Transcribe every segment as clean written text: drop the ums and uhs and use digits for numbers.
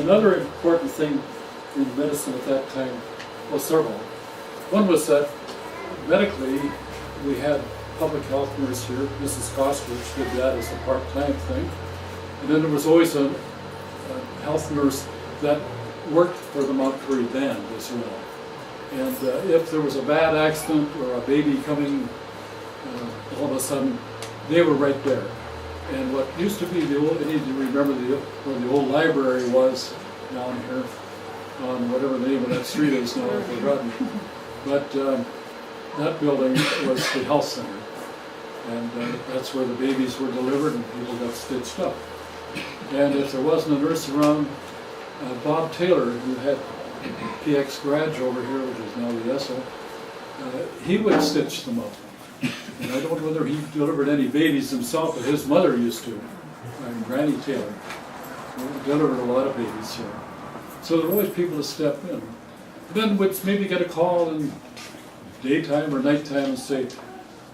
Another important thing in medicine at that time was several. One was that medically we had public health nurse here, Mrs. Costridge, did that as a part-time thing. And then there was always a health nurse that worked for the Mount Currie band as well. And if there was a bad accident or a baby coming all of a sudden, they were right there. And what used to be the old, I need to remember where the old library was down here on whatever the name of that street is now, I've forgotten. But that building was the health center. And that's where the babies were delivered and people got stitched up. And if there wasn't a nurse around, Bob Taylor, who had PX Garage over here, which is now the Esso, he would stitch them up. And I don't know whether he delivered any babies himself, but his mother used to. Granny Taylor delivered a lot of babies here. So there were always people to step in. And then would maybe get a call in daytime or nighttime and say,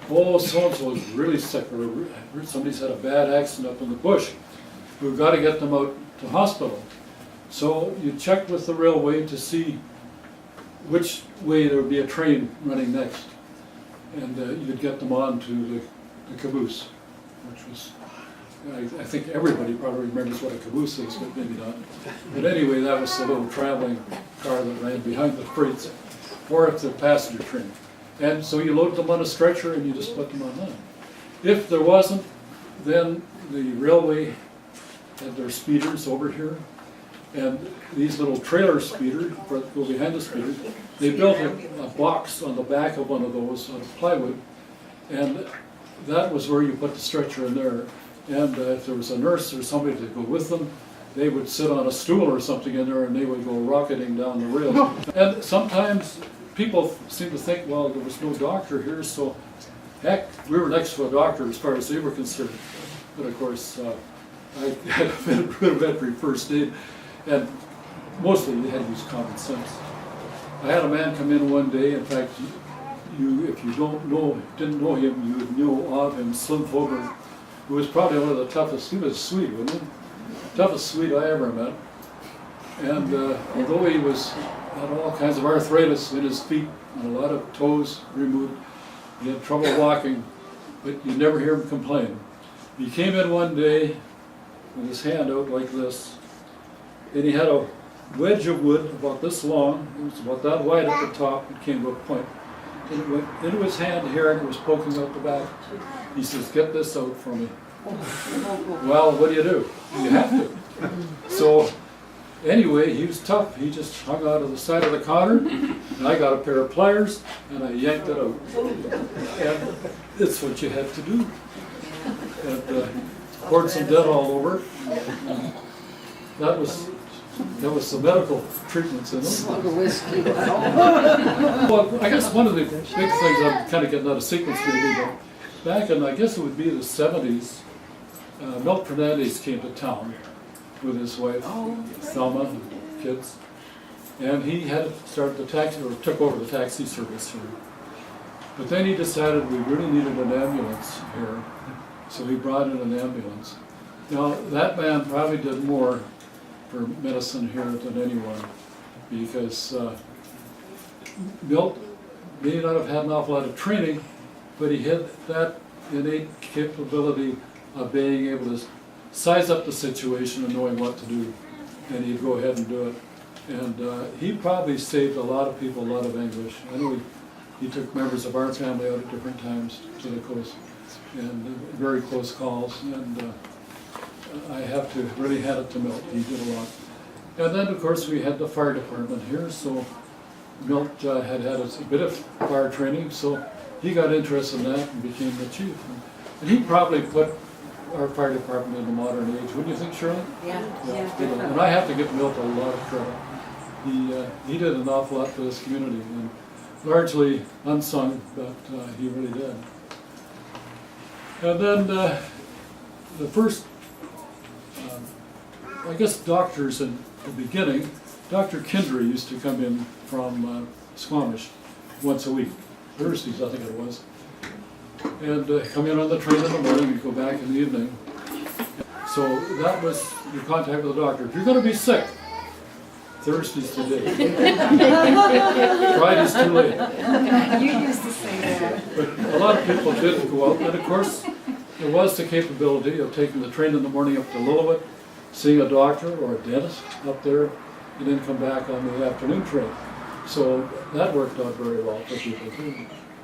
oh, so-and-so is really sick, or somebody's had a bad accident up in the bush. We've got to get them out to hospital. So you check with the railway to see which way there would be a train running next. And you'd get them on to the caboose, which was, I think everybody probably remembers what a caboose is, but maybe not. But anyway, that was the little traveling car that ran behind the freights, or if the passenger train. And so you load them on a stretcher and you just put them on that. If there wasn't, then the railway had their speeders over here. And these little trailer speeders that go behind the speeders, they built a box on the back of one of those out of plywood, and that was where you put the stretcher in there. And if there was a nurse or somebody to go with them, they would sit on a stool or something in there and they would go rocketing down the rails. And sometimes people seem to think, well, there was no doctor here, so heck, we were next to a doctor as far as they were concerned. But of course, I had a bit of rudimentary first aid. And mostly they had to use common sense. I had a man come in one day, in fact, if you didn't know him, you would know of him, Slim Fogarty, who was probably one of the toughest, he was a Swede, wasn't he? Toughest Swede I ever met. And although he had all kinds of arthritis in his feet and a lot of toes removed, he had trouble walking, but you never hear him complain. He came in one day with his hand out like this, and he had a wedge of wood about this long, it was about that wide at the top, it came to a point. And it went into his hand here and it was poking out the back. He says, get this out for me. Well, what do? You have to. So anyway, he was tough. He just hung out of the side of the counter, and I got a pair of pliers and I yanked it out. And it's what you had to do. And poured some dead all over. That was the medical treatments in it. Well, I guess one of the big things, I'm kind of getting out of sequence maybe, but back in, I guess it would be the 70s, Milt Fernandez came to town with his wife, Thelma, and kids, and he had started the taxi, or took over the taxi service here. But then he decided we really needed an ambulance here, so he brought in an ambulance. Now, that man probably did more for medicine here than anyone, because Milt may not have had an awful lot of training, but he had that innate capability of being able to size up the situation and knowing what to do, and he'd go ahead and do it. And he probably saved a lot of people a lot of anguish. I know he took members of our family out at different times to the coast, and very close calls, and I have to really hand it to Milt. He did a lot. And then, of course, we had the fire department here, so Milt had a bit of fire training, so he got interested in that and became the chief. And he probably put our fire department in the modern age. Wouldn't you think, Shirley? Yeah. And I have to give Milt a lot of credit. He did an awful lot for this community, and largely unsung, but he really did. And then the first, I guess, doctors in the beginning, Dr. Kindry used to come in from Squamish once a week, Thursdays I think it was, and come in on the train in the morning and go back in the evening. So that was your contact with the doctor. If you're going to be sick, Thursday's today. Friday's too late. You used to say that. But a lot of people did go out, and of course, there was the capability of taking the train in the morning up to Lillooet, seeing a doctor or a dentist up there, and then come back on the afternoon train. So that worked out very well for people too.